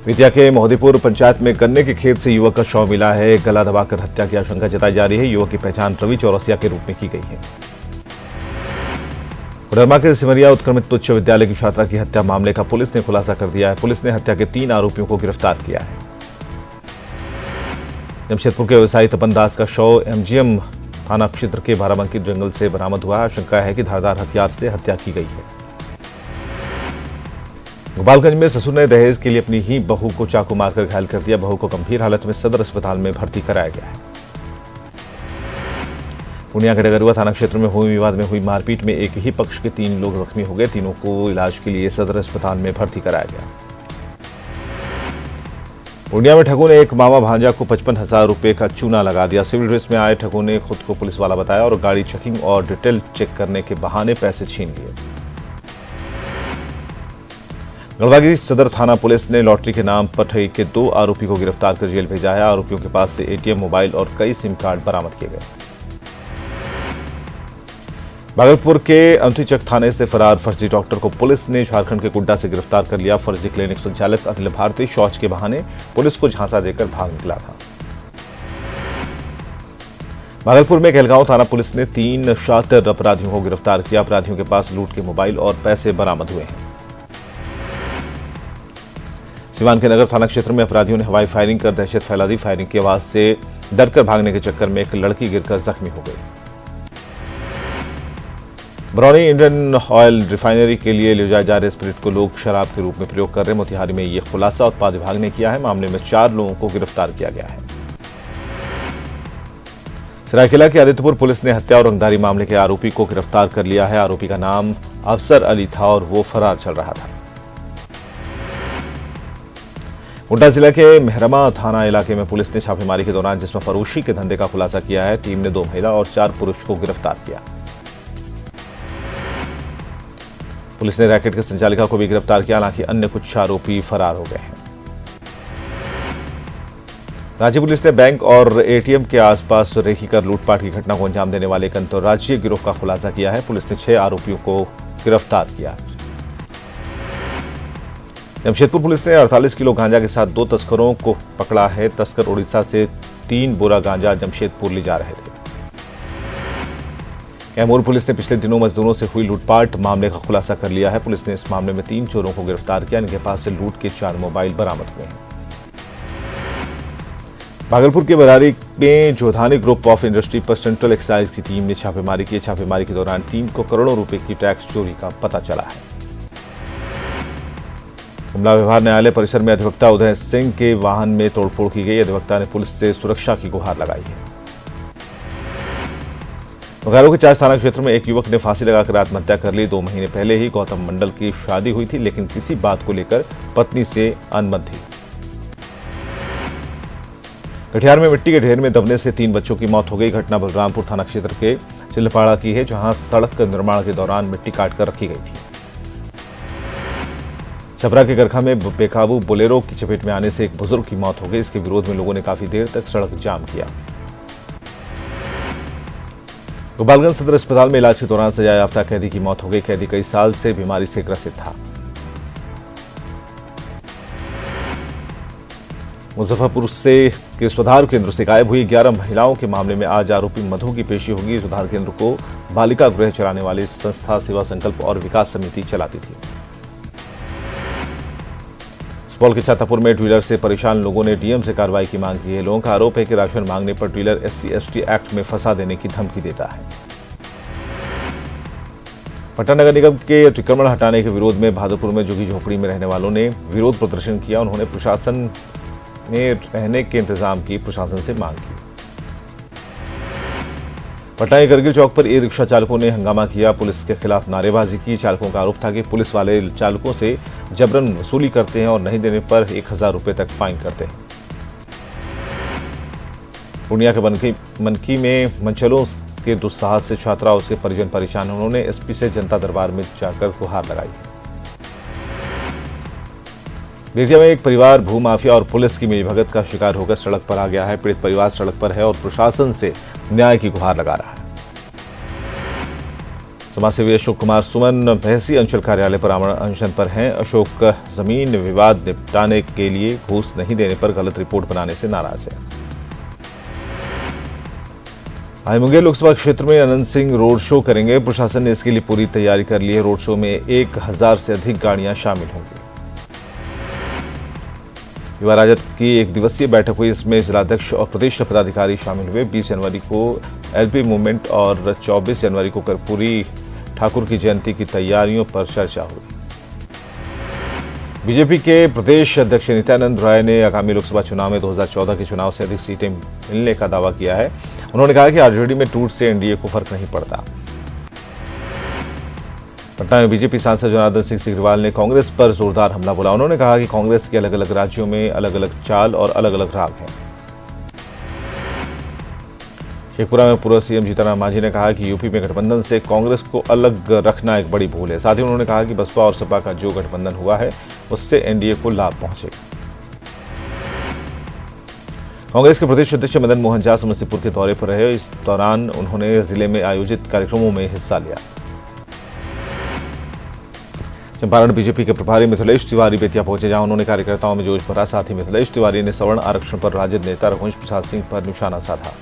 बेतिया के मोहदीपुर पंचायत में गन्ने के खेत से युवक का शव मिला है। गला दबाकर हत्या की आशंका जताई जा रही है। युवक की पहचान रवि चौरसिया के रूप में की गई है। कोडरमा के सिमरिया उत्क्रमित उच्च विद्यालय की छात्रा की हत्या मामले का पुलिस ने खुलासा कर दिया है। पुलिस ने हत्या के 3 आरोपियों को गिरफ्तार किया है। जमशेदपुर के व्यवसायी तपन दास का शव एमजीएम थाना क्षेत्र के बाराबंकी जंगल से बरामद हुआ है। आशंका है कि धारदार हथियार से हत्या की गई है। गोपालगंज में ससुर ने दहेज के लिए अपनी ही बहू को चाकू मारकर घायल कर दिया। बहू को गंभीर हालत में सदर अस्पताल में भर्ती कराया गया है। पूर्णिया के डगरुआ थाना क्षेत्र में हुए विवाद में हुई मारपीट में एक ही पक्ष के 3 लोग जख्मी हो गए। तीनों को इलाज के लिए सदर अस्पताल में भर्ती कराया गया। पूर्णिया में ठगों ने एक मामा भांजा को 55,000 रुपए का चूना लगा दिया। सिविल ड्रेस में आए ठगों ने खुद को पुलिस वाला बताया और गाड़ी चेकिंग और डिटेल चेक करने के बहाने पैसे छीन लिए। गढ़वा की सदर थाना पुलिस ने लॉटरी के नाम पर ठगी के 2 आरोपी को गिरफ्तार कर जेल भेजा है। आरोपियों के पास से एटीएम, मोबाइल और कई सिम कार्ड बरामद किए गए। भागलपुर के अंतिचक थाने से फरार फर्जी डॉक्टर को पुलिस ने झारखंड के कुड्डा से गिरफ्तार कर लिया। फर्जी क्लिनिक संचालक अनिल भारती शौच के बहाने पुलिस को झांसा देकर भाग निकला था। भागलपुर में कहलगांव थाना पुलिस ने 3 शातिर अपराधियों को गिरफ्तार किया। अपराधियों के पास लूट के मोबाइल और पैसे बरामद हुए हैं। सिवान के नगर थाना क्षेत्र में अपराधियों ने हवाई फायरिंग कर दहशत फैला दी। फायरिंग की आवाज से डरकर भागने के चक्कर में एक लड़की गिरकर जख्मी हो गई। बरौनी इंडियन ऑयल रिफाइनरी के लिए ले जाए जा रहे स्पिरिट को लोग शराब के रूप में प्रयोग कर रहे हैं। मोतिहारी में यह खुलासा उत्पाद विभाग ने किया है। मामले में 4 लोगों को गिरफ्तार किया गया है। सरायकेला के आदित्यपुर पुलिस ने हत्या और रंगदारी मामले के आरोपी को गिरफ्तार कर लिया है। आरोपी का नाम अफसर अली था और वो फरार चल रहा था। गोड्डा जिला के मेहरमा थाना इलाके में पुलिस ने छापेमारी के दौरान जिस्म फरोशी के धंधे का खुलासा किया है। टीम ने 2 महिला और 4 पुरुष को गिरफ्तार किया। पुलिस ने रैकेट के संचालिका को भी गिरफ्तार किया। हालांकि अन्य कुछ आरोपी फरार हो गए हैं। राज्य पुलिस ने बैंक और एटीएम के आसपास रेकी कर लूटपाट की घटना को अंजाम देने वाले एक अंतर्राज्यीय गिरोह का खुलासा किया है। पुलिस ने 6 आरोपियों को गिरफ्तार किया। जमशेदपुर पुलिस ने 48 किलो गांजा के साथ 2 तस्करों को पकड़ा है। तस्कर उड़ीसा से 3 बोरा गांजा जमशेदपुर ले जा रहे थे। कैमूर पुलिस ने पिछले दिनों मजदूरों से हुई लूटपाट मामले का खुलासा कर लिया है। पुलिस ने इस मामले में 3 चोरों को गिरफ्तार किया। इनके पास से लूट के 4 मोबाइल बरामद हुए हैं। भागलपुर के बरारी में जोधानी ग्रुप ऑफ इंडस्ट्री पर सेंट्रल एक्साइज की टीम ने छापेमारी की। छापेमारी के दौरान टीम को करोड़ों रुपए की टैक्स चोरी का पता चला है। गुमला व्यवहार न्यायालय परिसर में अधिवक्ता उदय सिंह के वाहन में तोड़फोड़ की गई। अधिवक्ता ने पुलिस से सुरक्षा की गुहार लगाई है। बोकारो के 4 थाना क्षेत्र में एक युवक ने फांसी लगाकर आत्महत्या कर ली। 2 महीने पहले ही गौतम मंडल की शादी हुई थी, लेकिन किसी बात को लेकर पत्नी से अनबन थी। कटिहार में मिट्टी के ढेर में दबने से 3 बच्चों की मौत हो गई। घटना बलरामपुर थाना क्षेत्र के चिल्लपाड़ा की है, जहां सड़क निर्माण के दौरान मिट्टी काटकर रखी गई थी। छपरा के गरखा में बेकाबू बोलेरो की चपेट में आने से एक बुजुर्ग की मौत हो गई। इसके विरोध में लोगों ने काफी देर तक सड़क जाम किया। गोपालगंज सदर अस्पताल में इलाज के दौरान सजा याफ्ता कैदी की मौत हो गई। कैदी कई साल से बीमारी से ग्रसित था। मुजफ्फरपुर से के सुधार केंद्र से गायब हुई 11 महिलाओं के मामले में आज आरोपी मधु की पेशी होगी। सुधार केंद्र को बालिका गृह चलाने वाली संस्था सेवा संकल्प और विकास समिति चलाती थी। सुपौल के छातापुर में डीलर से परेशान लोगों ने डीएम से कार्रवाई की मांग की है। लोगों का आरोप है कि राशन मांगने पर डीलर SC/ST एक्ट में फंसा देने की धमकी देता है। पटना नगर निगम के अतिक्रमण हटाने के विरोध में भागलपुर में झुग्गी झोपड़ी में रहने वालों ने विरोध प्रदर्शन किया। उन्होंने प्रशासन में रहने के इंतजाम की प्रशासन से मांग की। पटना के करगिल चौक पर ई-रिक्शा चालकों ने हंगामा किया। पुलिस के खिलाफ नारेबाजी की। चालकों का आरोप था कि पुलिस वाले चालकों से जबरन वसूली करते हैं और नहीं देने पर 1000 रुपए तक फाइन करते हैं। पूर्णिया के मनकी में मंचलों के दुस्साहस से छात्रा और उसके परिजन परेशान। उन्होंने एसपी से जनता दरबार में जाकर गुहार लगाई। बेतिया में एक परिवार भूमाफिया और पुलिस की मिलीभगत का शिकार होकर सड़क पर आ गया है। पीड़ित परिवार सड़क पर है और प्रशासन से न्याय की गुहार लगा रहा है। समाजसेवी अशोक कुमार सुमन बहसी अंचल कार्यालय पर अनशन पर हैं। अशोक जमीन विवाद निपटाने के लिए घूस नहीं देने पर गलत रिपोर्ट बनाने से नाराज है। आज मुंगेर लोकसभा क्षेत्र में अनंत सिंह रोड शो करेंगे। प्रशासन ने इसके लिए पूरी तैयारी कर ली है। रोड शो में 1000 से अधिक गाड़ियां शामिल होंगी। युवा राजद की एक दिवसीय बैठक हुई। इसमें जिलाध्यक्ष और प्रदेश पदाधिकारी शामिल हुए। 20 जनवरी को एलपी मूवमेंट और 24 जनवरी को कर्पूरी ठाकुर की जयंती की तैयारियों पर चर्चा हुई। बीजेपी के प्रदेश अध्यक्ष नित्यानंद राय ने आगामी लोकसभा चुनाव में 2014 के चुनाव से अधिक सीटें मिलने का दावा किया है। उन्होंने कहा कि आरजेडी में टूट से एनडीए को फर्क नहीं पड़ता। पटना में बीजेपी सांसद जनार्दन सिंह सिग्रीवाल ने कांग्रेस पर जोरदार हमला बोला। उन्होंने कहा कि कांग्रेस के अलग अलग राज्यों में अलग अलग चाल और अलग अलग राग हैं। शेखपुरा में पूर्व सीएम जीतनराम मांझी ने कहा कि यूपी में गठबंधन से कांग्रेस को अलग रखना एक बड़ी भूल है। साथ ही उन्होंने कहा कि बसपा और सपा का जो गठबंधन हुआ है उससे एनडीए को लाभ पहुंचेगा। कांग्रेस के प्रदेश अध्यक्ष मदन मोहन झा समस्तीपुर के दौरे पर रहे। इस दौरान उन्होंने जिले में आयोजित कार्यक्रमों में हिस्सा लिया। चंपारण बीजेपी के प्रभारी मिथिलेश तिवारी बेतिया पहुंचे, जहां उन्होंने कार्यकर्ताओं में जोश भरा। साथ ही मिथिलेश तिवारी ने सवर्ण आरक्षण पर राजद नेता रघुवंश प्रसाद सिंह पर निशाना साधा।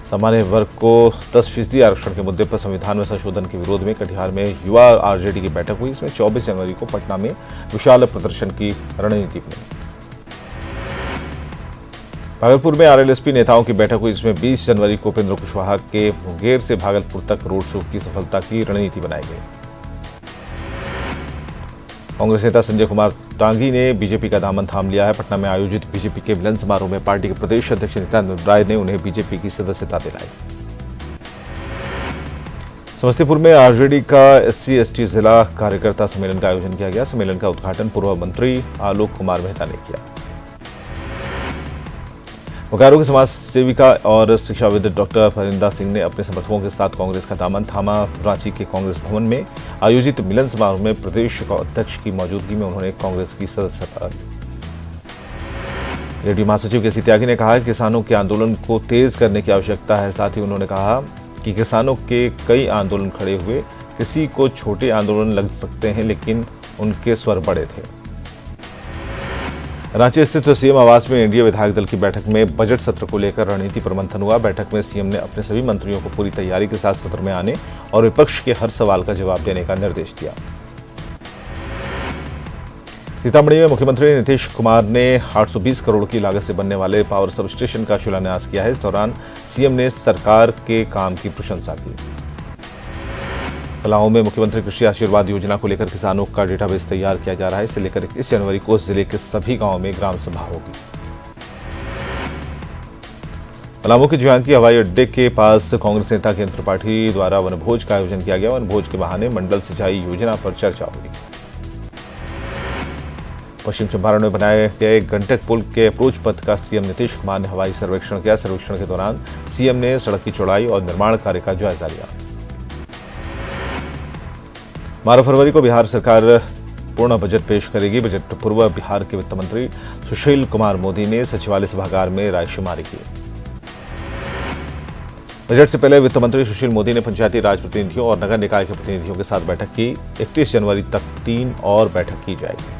सामान्य वर्ग को 10% आरक्षण के मुद्दे पर संविधान में संशोधन के विरोध में कटिहार में युवा आरजेडी की बैठक हुई। इसमें 24 जनवरी को पटना में विशाल प्रदर्शन की रणनीति बनी। भागलपुर में आरएलएसपी नेताओं की बैठक हुई। इसमें 20 जनवरी को उपेंद्र कुशवाहा के मुंगेर से भागलपुर तक रोड शो की सफलता की रणनीति बनाई गई। कांग्रेस नेता संजय कुमार टांगी ने बीजेपी का दामन थाम लिया है। पटना में आयोजित बीजेपी के मिलन समारोह में पार्टी के प्रदेश अध्यक्ष नित्यानंद राय ने उन्हें बीजेपी की सदस्यता दिलाई। समस्तीपुर में आरजेडी का SC/ST जिला कार्यकर्ता सम्मेलन का आयोजन किया गया। सम्मेलन का उद्घाटन पूर्व मंत्री आलोक कुमार मेहता ने किया। बोकारो की समाज सेविका और शिक्षाविद डॉक्टर फरिंदा सिंह ने अपने समर्थकों के साथ कांग्रेस का दामन थामा। रांची के कांग्रेस भवन में आयोजित मिलन समारोह में प्रदेश अध्यक्ष की मौजूदगी में उन्होंने कांग्रेस की सदस्यता ली। रेडियो महासचिव केसी त्यागी ने कहा कि किसानों के आंदोलन को तेज करने की आवश्यकता है। साथ ही उन्होंने कहा कि किसानों के कई आंदोलन खड़े हुए, किसी को छोटे आंदोलन लग सकते हैं लेकिन उनके स्वर बड़े थे। रांची स्थित सीएम आवास में एनडीए विधायक दल की बैठक में बजट सत्र को लेकर रणनीति पर मंथन हुआ। बैठक में सीएम ने अपने सभी मंत्रियों को पूरी तैयारी के साथ सत्र में आने और विपक्ष के हर सवाल का जवाब देने का निर्देश दिया। सीतामढ़ी में मुख्यमंत्री नीतीश कुमार ने 820 करोड़ की लागत से बनने वाले पावर सब स्टेशन का शिलान्यास किया है। इस दौरान सीएम ने सरकार के काम की प्रशंसा की। पलामू में मुख्यमंत्री कृषि आशीर्वाद योजना को लेकर किसानों का डेटाबेस तैयार किया जा रहा है। इसे लेकर 21 जनवरी को जिले के सभी गांवों में ग्राम सभा होगी। पलामू के जुआंकी हवाई अड्डे के पास कांग्रेस नेता केंद्र त्रिपाठी द्वारा वनभोज का आयोजन किया गया। वनभोज के बहाने मंडल सिंचाई योजना पर चर्चा हुई। पश्चिम चंपारण में बनाए गए गंडक पुल के अप्रोच पथ का सीएम नीतीश कुमार ने हवाई सर्वेक्षण किया। सर्वेक्षण के दौरान सीएम ने सड़क की चौड़ाई और निर्माण कार्य का जायजा लिया। 12 फरवरी को बिहार सरकार पूर्ण बजट पेश करेगी। बजट पूर्व बिहार के वित्त मंत्री सुशील कुमार मोदी ने सचिवालय सभागार में रायशुमारी की। बजट से पहले वित्त मंत्री सुशील मोदी ने पंचायती राज प्रतिनिधियों और नगर निकाय के प्रतिनिधियों के साथ बैठक की। 31 जनवरी तक 3 और बैठक की जाएगी।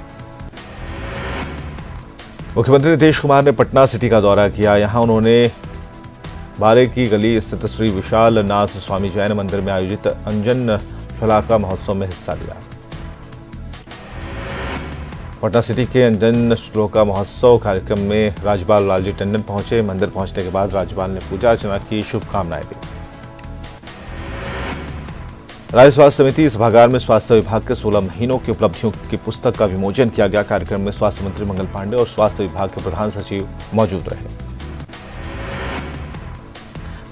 मुख्यमंत्री नीतीश कुमार ने पटना सिटी का दौरा किया। यहां उन्होंने बारे की गली स्थित श्री विशाल नाथ स्वामी जैन मंदिर में आयोजित अंजन शलाका महोत्सव में हिस्सा लिया। पटना सिटी के अंजन श्लोका महोत्सव कार्यक्रम में राज्यपाल लालजी टंडन पहुंचे। मंदिर पहुंचने के बाद राज्यपाल ने पूजा अर्चना की, शुभकामनाएं दी। राज्य स्वास्थ्य समिति सभागार में स्वास्थ्य विभाग के 16 महीनों की उपलब्धियों की पुस्तक का विमोचन किया गया। कार्यक्रम में स्वास्थ्य मंत्री मंगल पांडे और स्वास्थ्य विभाग के प्रधान सचिव मौजूद रहे।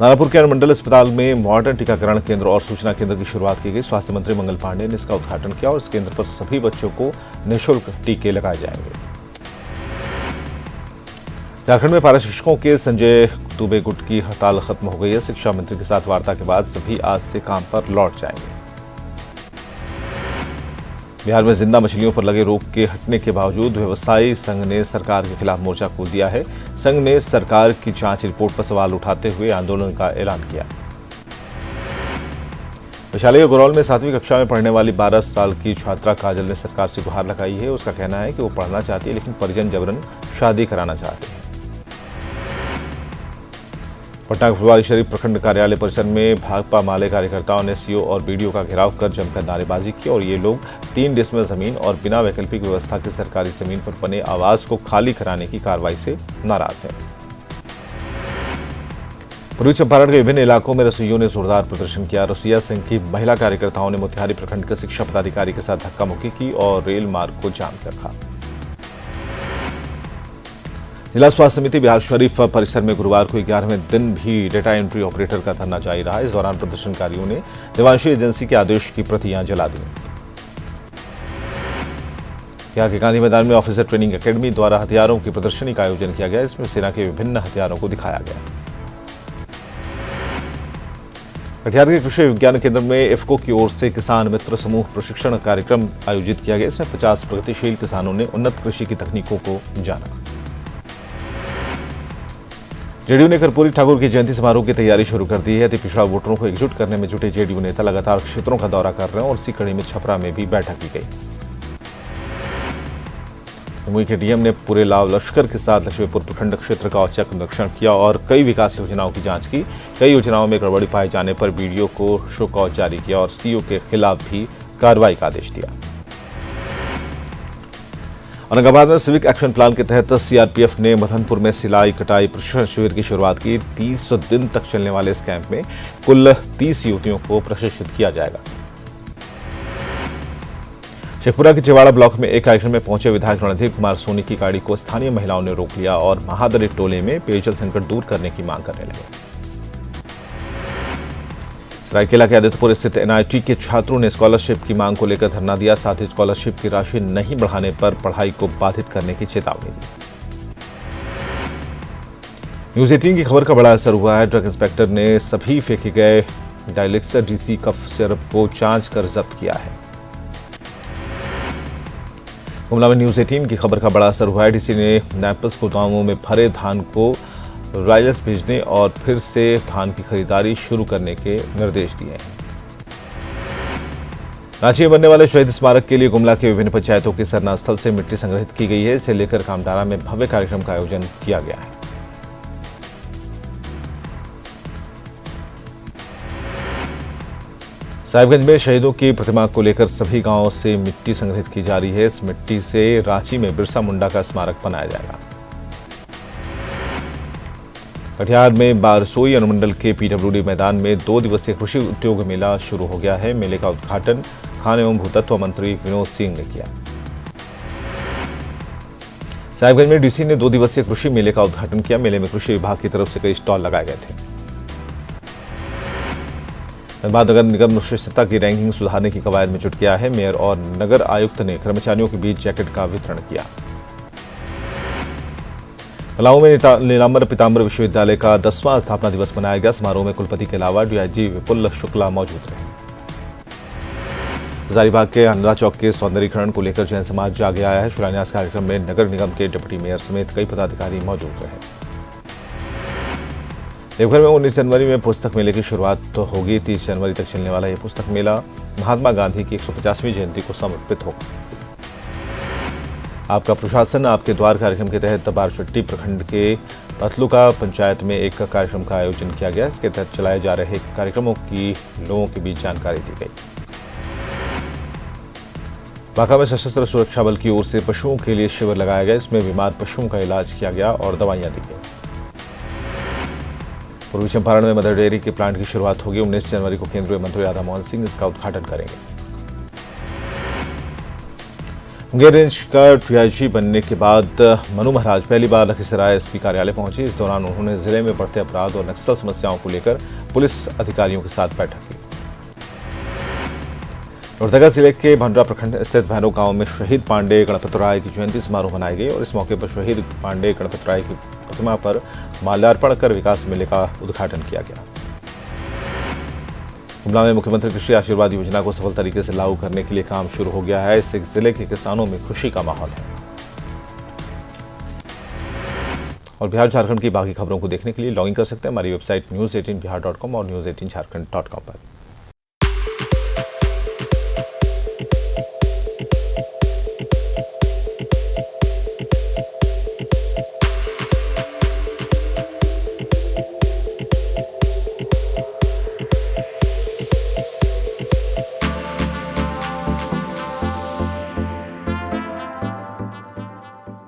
नारापुर के अनुमंडल अस्पताल में मॉडर्न टीकाकरण केंद्र और सूचना केंद्र की शुरुआत की गई। स्वास्थ्य मंत्री मंगल पांडे ने इसका उद्घाटन किया और इस केंद्र पर सभी बच्चों को निःशुल्क टीके लगाए जाएंगे। झारखंड में पारा शिक्षकों के संजय दुबे गुट की हड़ताल खत्म हो गई है। शिक्षा मंत्री के साथ वार्ता के बाद सभी आज से काम पर लौट जाएंगे। बिहार में जिंदा मछलियों पर लगे रोक के हटने के बावजूद व्यवसायी संघ ने सरकार के खिलाफ मोर्चा खोल दिया है। संघ ने सरकार की जांच रिपोर्ट पर सवाल उठाते हुए आंदोलन का ऐलान किया। वैशाली के गुरौल में 7वीं कक्षा में पढ़ने वाली 12 साल की छात्रा काजल ने सरकार से गुहार लगाई है। उसका कहना है कि वो पढ़ना चाहती है, लेकिन परिजन जबरन शादी कराना चाहते हैं। पटना के फुलवारी शरीफ प्रखंड कार्यालय परिसर में भाकपा माले कार्यकर्ताओं ने सीओ और बीडीओ का घेराव कर जमकर नारेबाजी की और ये लोग 3 डिसमिल जमीन और बिना वैकल्पिक व्यवस्था की सरकारी जमीन पर बने आवास को खाली कराने की कार्रवाई से नाराज हैं। पूर्वी चंपारण के विभिन्न इलाकों में रसोइयों ने जोरदार प्रदर्शन किया। रसोइया संघ की महिला कार्यकर्ताओं ने मोतिहारी प्रखंड के शिक्षा पदाधिकारी के साथ धक्का मुक्की की और रेल मार्ग को जाम कर रखा। जिला स्वास्थ्य समिति बिहार शरीफ परिसर में गुरुवार को 11वें दिन भी डेटा एंट्री ऑपरेटर का धरना जारी रहा। इस दौरान प्रदर्शनकारियों ने देवांशी एजेंसी के आदेश की प्रतियां जला दी। यहाँ के गांधी मैदान में ऑफिसर ट्रेनिंग एकेडमी द्वारा हथियारों की प्रदर्शनी का आयोजन किया गया। इसमें सेना के विभिन्न हथियारों को दिखाया गया। कटिहार के कृषि विज्ञान केंद्र में इफ्को की ओर से किसान मित्र समूह प्रशिक्षण कार्यक्रम आयोजित किया गया। इसमें 50 प्रगतिशील किसानों ने उन्नत कृषि की तकनीकों को जाना। जेडीयू ने कर्पूरी ठाकुर की जयंती समारोह की तैयारी शुरू कर दी है। अति पिछड़ा वोटरों को एकजुट करने में जुटे जेडीयू नेता लगातार क्षेत्रों का दौरा कर रहे हैं और इसी कड़ी में छपरा में भी बैठक की गई। जमुई के डीएम ने पूरे लाव लश्कर के साथ लक्ष्मीपुर प्रखंड क्षेत्र का औचक निरीक्षण किया और कई विकास योजनाओं की जांच की। कई योजनाओं में गड़बड़ी पाए जाने पर बीडीओ को शो कॉज जारी किया और सीओ के खिलाफ भी कार्रवाई का आदेश दिया। औरंगाबाद में सिविक एक्शन प्लान के तहत सीआरपीएफ ने मदनपुर में सिलाई कटाई प्रशिक्षण शिविर की शुरुआत की। 30 दिन तक चलने वाले इस कैंप में कुल 30 युवतियों को प्रशिक्षित किया जाएगा। शेखपुरा के चिवाड़ा ब्लॉक में एक कार्यक्रम में पहुंचे विधायक रणधीर कुमार सोनी की गाड़ी को स्थानीय महिलाओं ने रोक लिया और महादलित टोले में पेयजल संकट दूर करने की मांग करने लगे। सरायकेला के आदित्यपुर स्थित एनआईटी के छात्रों ने स्कॉलरशिप की मांग को लेकर धरना दिया। साथ ही स्कॉलरशिप की राशि नहीं बढ़ाने पर पढ़ाई को बाधित करने की चेतावनी दी। न्यूज 18 की खबर का बड़ा असर हुआ है। ड्रग इंस्पेक्टर ने सभी फेंके गए डायलेक्सर डीसी कफ सिरप को जांच कर जब्त किया है। गुमला में न्यूज 18 की खबर का बड़ा असर हुआ है। डीसी ने नैपस गोदामों में भरे धान को राइल्स भेजने और फिर से धान की खरीदारी शुरू करने के निर्देश दिए हैं। रांची में बनने वाले शहीद स्मारक के लिए गुमला के विभिन्न पंचायतों के सरना स्थल से मिट्टी संग्रहित की गई है। इसे लेकर कामडारा में भव्य कार्यक्रम का आयोजन किया गया है। साहिबगंज में शहीदों की प्रतिमा को लेकर सभी गांवों से मिट्टी संग्रहित की जा रही है। इस मिट्टी से रांची में बिरसा मुंडा का स्मारक बनाया जाएगा। कटिहार में बारसोई अनुमंडल के पीडब्ल्यूडी मैदान में 2 दिवसीय कृषि उद्योग मेला शुरू हो गया है। मेले का उद्घाटन खान एवं भूतत्व मंत्री विनोद सिंह ने किया। साहिबगंज में डीसी ने 2 दिवसीय कृषि मेले का उद्घाटन किया। मेले में कृषि विभाग की तरफ से कई स्टॉल लगाए गए थे। धनबाद नगर निगम उत्कृष्टता की रैंकिंग सुधारने की कवायद में जुट गया है। मेयर और नगर आयुक्त ने कर्मचारियों के बीच जैकेट का वितरण किया। पलामू में नीलांबर पीताम्बर विश्वविद्यालय का 10वां स्थापना दिवस मनाया गया। समारोह में कुलपति के अलावा डीआईजी विपुल शुक्ला मौजूद रहे। हजारीबाग के अंधा चौक के सौंदर्यीकरण को लेकर जैन समाज आगे आया है। शिलान्यास कार्यक्रम में नगर निगम के डिप्टी मेयर समेत कई पदाधिकारी मौजूद रहे। देवघर में 19 जनवरी में पुस्तक मेले की शुरुआत तो होगी। 30 जनवरी तक चलने वाला यह पुस्तक मेला महात्मा गांधी की 150वीं जयंती को समर्पित होगा। आपका प्रशासन आपके द्वार कार्यक्रम के तहत बारचट्टी प्रखंड के पतलुका पंचायत में एक कार्यक्रम का आयोजन किया गया। इसके तहत चलाए जा रहे कार्यक्रमों की लोगों के बीच जानकारी दी गई। बांका में सशस्त्र सुरक्षा बल की ओर से पशुओं के लिए शिविर लगाया गया। इसमें बीमार पशुओं का इलाज किया गया और दवाइयां दी गई। पूर्वी चंपारण में मदर डेयरी के प्लांट की शुरुआत होगी। 19 जनवरी को केंद्रीय मंत्री राधा मोहन सिंह इसका उद्घाटन करेंगे। मुंगेर रेंज का डीआईजी बनने के बाद मनु महाराज पहली बार लखीसराय एसपी कार्यालय पहुंचे। इस दौरान उन्होंने जिले में बढ़ते अपराध और नक्सल समस्याओं को लेकर पुलिस अधिकारियों के साथ बैठक की। लोहरदगा जिले के भंडरा प्रखंड स्थित भैरव गांव में शहीद पांडे गणपत राय की जयंती समारोह मनाई गई और इस मौके पर शहीद पांडे गणपत राय की प्रतिमा पर माल्यार्पण कर विकास मेले का उद्घाटन किया गया। गुमला में मुख्यमंत्री कृषि आशीर्वाद योजना को सफल तरीके से लागू करने के लिए काम शुरू हो गया है। इससे जिले के किसानों में खुशी का माहौल है। और बिहार झारखंड की बाकी खबरों को देखने के लिए लॉगिन कर सकते हैं हमारी वेबसाइट news18bihar.com और news18jharkhand.com पर।